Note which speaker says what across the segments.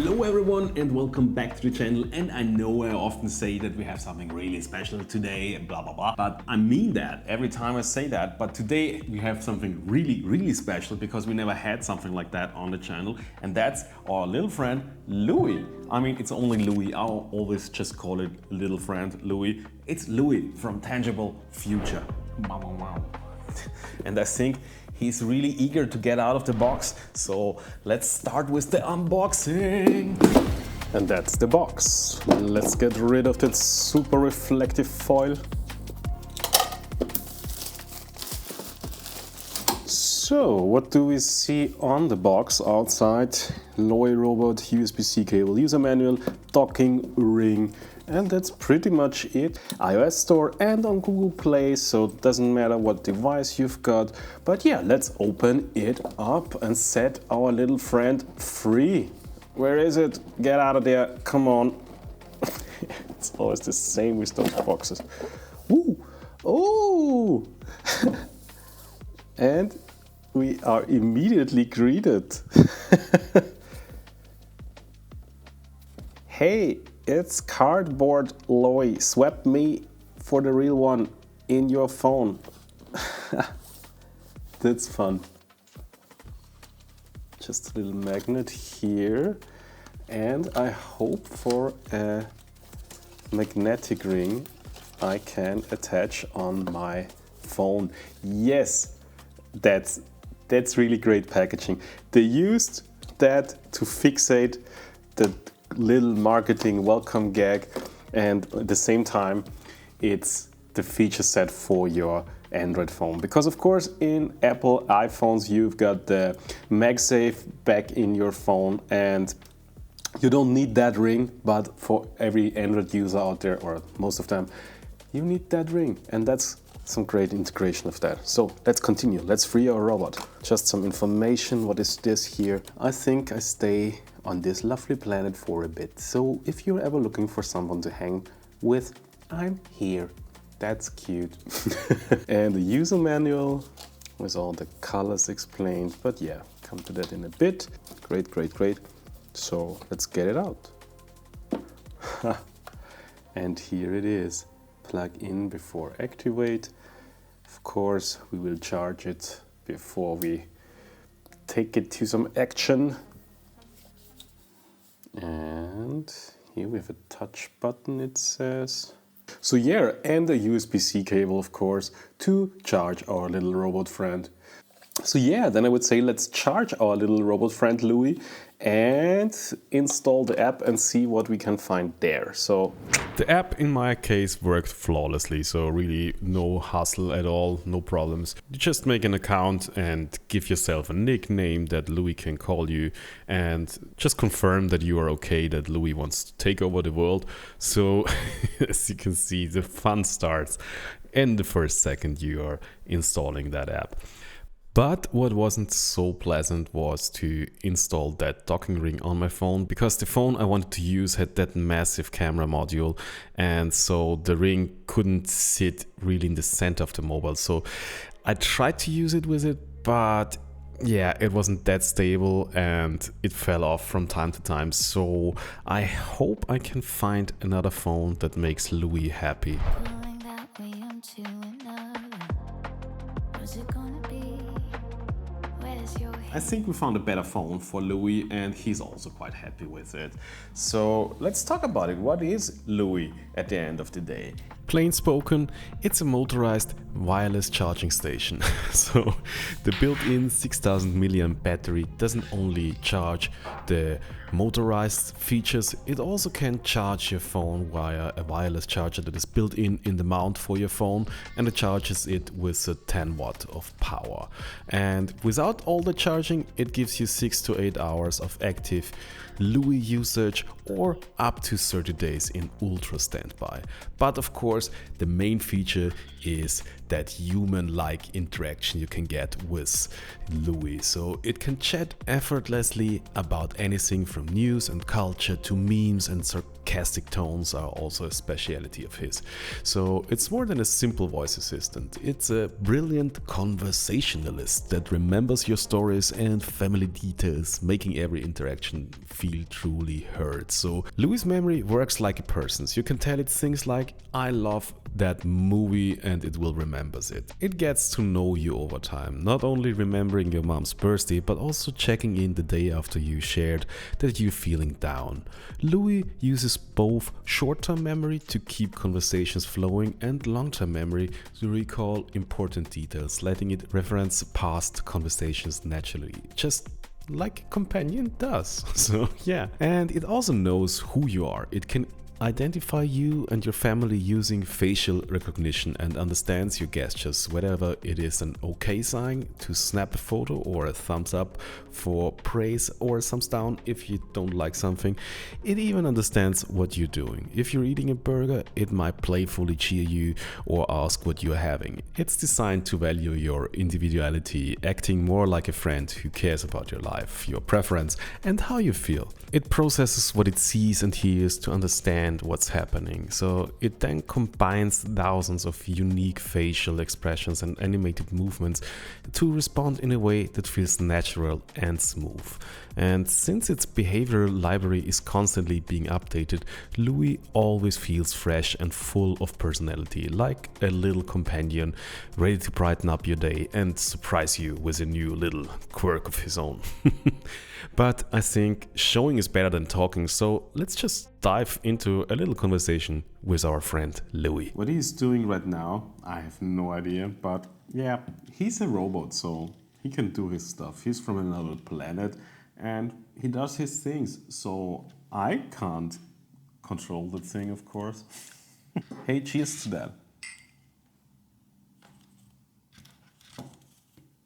Speaker 1: Hello everyone and welcome back to the channel. And I know I often say that we have something really special today and blah blah blah, but I mean that every time I say that. But today we have something really special because we never had something like that on the channel, and that's our little friend LOOI. I mean, it's only LOOI. I always just call it little friend LOOI. It's LOOI from Tangible Future. Wow. And I think he's really eager to get out of the box, so let's start with the unboxing. And that's the box. Let's get rid of that super reflective foil. So, what do we see on the box outside? LOOI robot, USB-C cable, user manual, docking ring, and that's pretty much it. iOS store and on Google Play, so it doesn't matter what device you've got. But yeah, let's open it up and set our little friend free. Where is it? Get out of there, come on. It's always the same with those boxes. Ooh, oh! And we are immediately greeted. Hey, it's cardboard LOOI. Swap me for the real one in your phone. That's fun. Just a little magnet here. And I hope for a magnetic ring I can attach on my phone. Yes, that's really great packaging. They used that to fixate the little marketing welcome gag, and at the same time it's the feature set for your Android phone, because of course in Apple iPhones you've got the MagSafe back in your phone and you don't need that ring, but for every Android user out there, or most of them, you need that ring, and that's some great integration of that. So let's continue, let's free our robot. Just some information. What is this here? I think I stay on this lovely planet for a bit, so if you're ever looking for someone to hang with, I'm here. That's cute. And the user manual with all the colors explained, but yeah, come to that in a bit. Great. So let's get it out. And here it is. Plug in before activate. Of course, we will charge it before we take it to some action. And here we have a touch button, it says. So yeah, and a USB-C cable, of course, to charge our little robot friend. So yeah, then I would say let's charge our little robot friend LOOI and install the app and see what we can find there. So the app in my case worked flawlessly, so really no hassle at all, no problems. You just make an account and give yourself a nickname that LOOI can call you, and just confirm that you are okay, that LOOI wants to take over the world. So as you can see, the fun starts in the first second you are installing that app. But what wasn't so pleasant was to install that docking ring on my phone, because the phone I wanted to use had that massive camera module, and so the ring couldn't sit really in the center of the mobile. So I tried to use it with it, but yeah, it wasn't that stable and it fell off from time to time. So I hope I can find another phone that makes LOOI happy. I think we found a better phone for LOOI and he's also quite happy with it. So let's talk about it. What is LOOI at the end of the day? Plain spoken, it's a motorized wireless charging station. So the built-in 6000 mAh battery doesn't only charge the motorized features, it also can charge your phone via a wireless charger that is built in the mount for your phone, and it charges it with a 10 watt of power. And without all the charging, it gives you 6 to 8 hours of active LOOI usage, or up to 30 days in ultra standby. But of course, the main feature is that human-like interaction you can get with LOOI. So it can chat effortlessly about anything from news and culture to memes, and sarcastic tones are also a speciality of his. So it's more than a simple voice assistant. It's a brilliant conversationalist that remembers your stories and family details, making every interaction feel feel truly heard. So Louis's memory works like a person's. You can tell it things like, I love that movie, and it will remembers it. It gets to know you over time, not only remembering your mom's birthday, but also checking in the day after you shared that you're feeling down. Louis uses both short-term memory to keep conversations flowing and long-term memory to recall important details, letting it reference past conversations naturally, just like a companion does. So yeah, and it also knows who you are. It can identify you and your family using facial recognition and understands your gestures, whatever it is an okay sign to snap a photo or a thumbs up for praise or a thumbs down if you don't like something. It even understands what you're doing. If you're eating a burger, it might playfully cheer you or ask what you're having. It's designed to value your individuality, acting more like a friend who cares about your life, your preference, and how you feel. It processes what it sees and hears to understand what's happening. So it then combines thousands of unique facial expressions and animated movements to respond in a way that feels natural and smooth. And since its behavioral library is constantly being updated, Louis always feels fresh and full of personality, like a little companion ready to brighten up your day and surprise you with a new little quirk of his own. But I think showing is better than talking, so let's just dive into a little conversation with our friend Louis. What he's doing right now, I have no idea, but yeah, he's a robot, so he can do his stuff. He's from another planet and he does his things, so I can't control the thing, of course. Hey, cheers to that.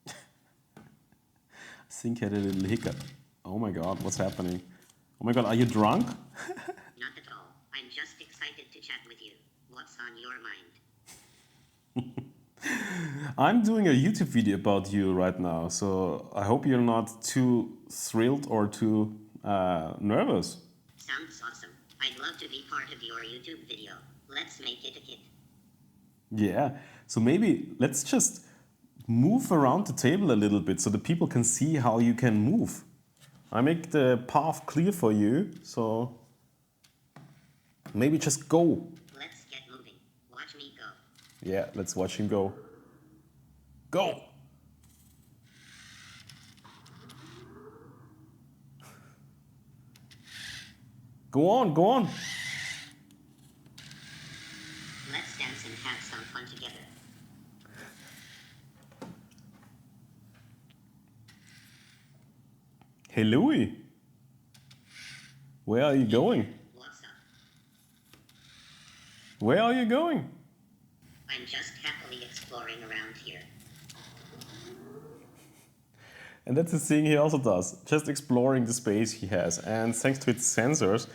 Speaker 1: I think I had a little hiccup. Oh my god, what's happening? Oh my god, are you drunk?
Speaker 2: Not at all. I'm just excited to chat with you. What's on your mind?
Speaker 1: I'm doing a YouTube video about you right now, so I hope you're not too thrilled or too nervous.
Speaker 2: Sounds awesome. I'd love to be part of your YouTube video. Let's make it a hit.
Speaker 1: Yeah, so maybe let's just move around the table a little bit so the people can see how you can move. I make the path clear for you, so maybe just go.
Speaker 2: Let's get moving. Watch me go.
Speaker 1: Yeah, let's watch him go. Go! Go on, go on!
Speaker 2: Let's dance and have some fun together.
Speaker 1: Hey Louis! Where are you going?
Speaker 2: What's up?
Speaker 1: Where are you going?
Speaker 2: I'm just happily exploring around here.
Speaker 1: And that's the thing he also does, just exploring the space he has. And thanks to its sensors,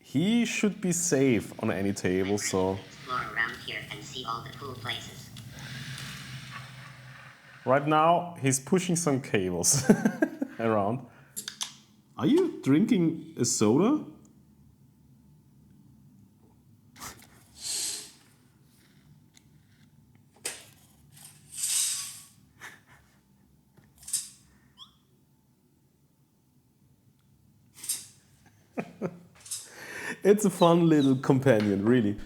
Speaker 1: he should be safe on any table, so...
Speaker 2: Explore around here and see all the cool places.
Speaker 1: Right now, he's pushing some cables around. Are you drinking a soda? It's a fun little companion, really.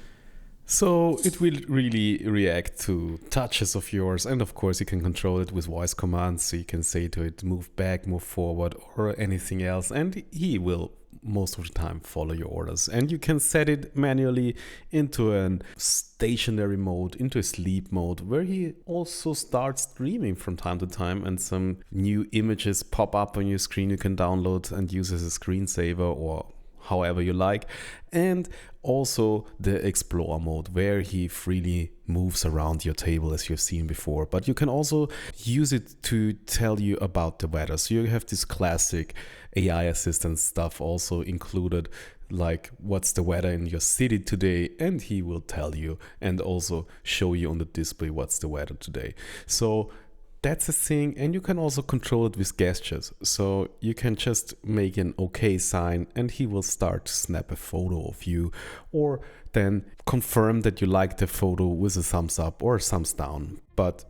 Speaker 1: So it will really react to touches of yours, and of course you can control it with voice commands, so you can say to it move back, move forward, or anything else, and he will most of the time follow your orders. And you can set it manually into a stationary mode, into a sleep mode, where he also starts dreaming from time to time, and some new images pop up on your screen you can download and use as a screensaver or however you like. And also the explore mode, where he freely moves around your table as you've seen before, but you can also use it to tell you about the weather. So you have this classic AI assistant stuff also included, like what's the weather in your city today, and he will tell you and also show you on the display what's the weather today. So that's a thing, and you can also control it with gestures. So you can just make an okay sign and he will start to snap a photo of you, or then confirm that you like the photo with a thumbs up or a thumbs down. But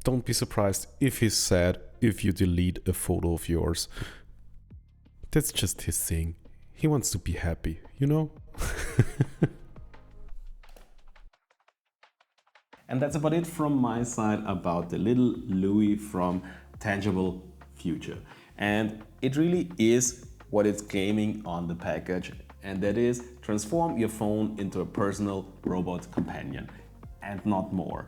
Speaker 1: don't be surprised if he's sad if you delete a photo of yours. That's just his thing. He wants to be happy, you know? And that's about it from my side about the little LOOI from Tangible Future. And it really is what it's claiming on the package, and that is transform your phone into a personal robot companion and not more.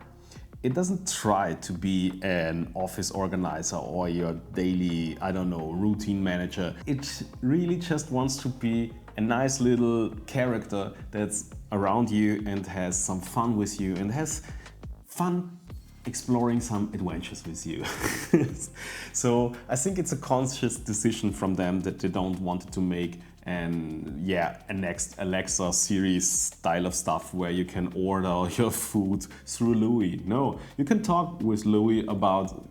Speaker 1: It doesn't try to be an office organizer or your daily, I don't know, routine manager. It really just wants to be a nice little character that's around you and has some fun with you and has fun exploring some adventures with you. So I think it's a conscious decision from them that they don't want to make a next Alexa series style of stuff where you can order your food through LOOI. No, you can talk with LOOI about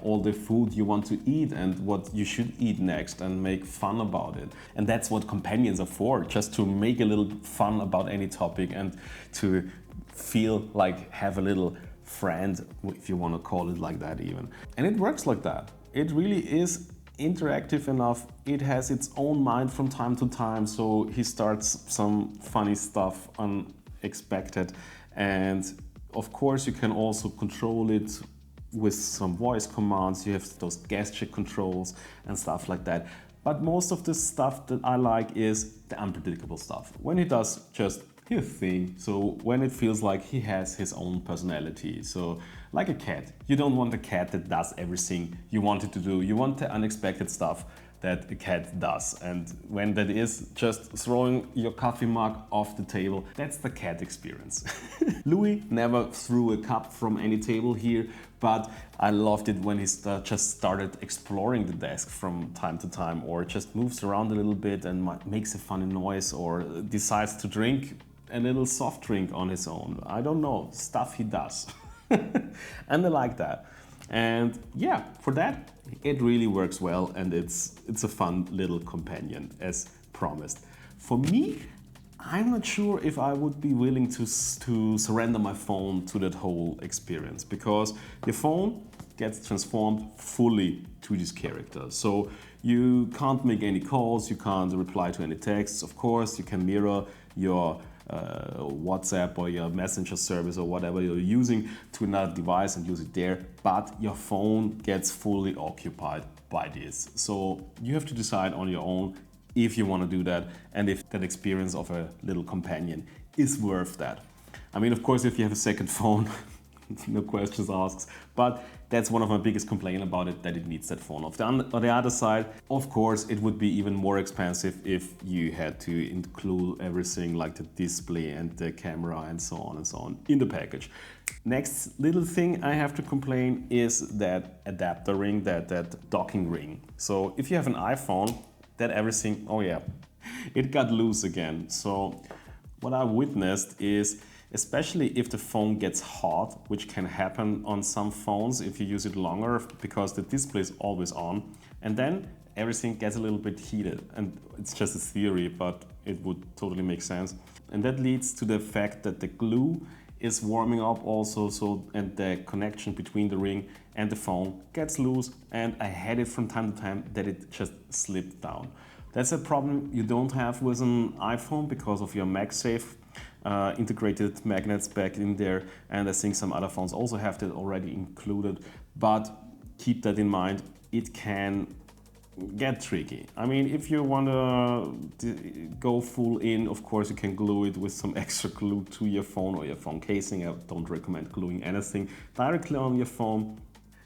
Speaker 1: all the food you want to eat and what you should eat next and make fun about it. And that's what companions are for, just to make a little fun about any topic and to feel like have a little friend, if you want to call it like that even. And it works like that. It really is interactive enough. It has its own mind from time to time, so he starts some funny stuff unexpected. And of course you can also control it with some voice commands. You have those gesture controls and stuff like that. But most of the stuff that I like is the unpredictable stuff. When he does just his thing, so when it feels like he has his own personality. So like a cat, you don't want a cat that does everything you want it to do. You want the unexpected stuff that a cat does. And when that is just throwing your coffee mug off the table, that's the cat experience. LOOI never threw a cup from any table here, but I loved it when he just started exploring the desk from time to time, or just moves around a little bit and makes a funny noise, or decides to drink a little soft drink on his own. I don't know, stuff he does. And I like that. And yeah, for that, it really works well, and it's a fun little companion as promised. For me, I'm not sure if I would be willing to surrender my phone to that whole experience, because your phone gets transformed fully to this character. So you can't make any calls, you can't reply to any texts. Of course, you can mirror your WhatsApp or your messenger service or whatever you're using to another device and use it there, but your phone gets fully occupied by this. So you have to decide on your own if you want to do that and if that experience of a little companion is worth that. I mean, of course, if you have a second phone, no questions asked, but that's one of my biggest complaints about it, that it needs that phone. On the other side, of course, it would be even more expensive if you had to include everything like the display and the camera and so on in the package. Next little thing I have to complain is that adapter ring, that docking ring. So if you have an iPhone, that everything, it got loose again. So what I witnessed is, especially if the phone gets hot, which can happen on some phones if you use it longer because the display is always on, and then everything gets a little bit heated. And it's just a theory, but it would totally make sense. And that leads to the fact that the glue is warming up also, and the connection between the ring and the phone gets loose, and I had it from time to time that it just slipped down. That's a problem you don't have with an iPhone because of your MagSafe integrated magnets back in there, and I think some other phones also have that already included, but keep that in mind, it can get tricky. I mean, if you want to go full in, of course you can glue it with some extra glue to your phone or your phone casing. I don't recommend gluing anything directly on your phone.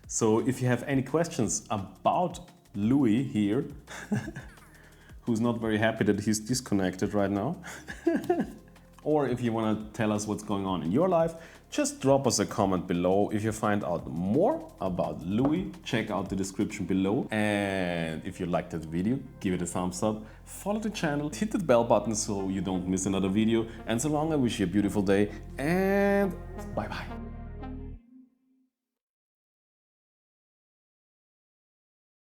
Speaker 1: So if you have any questions about LOOI here, who's not very happy that he's disconnected right now, or if you want to tell us what's going on in your life, just drop us a comment below. If you find out more about LOOI, check out the description below. And if you liked that video, give it a thumbs up, follow the channel, hit the bell button so you don't miss another video. And so long, I wish you a beautiful day, and bye bye.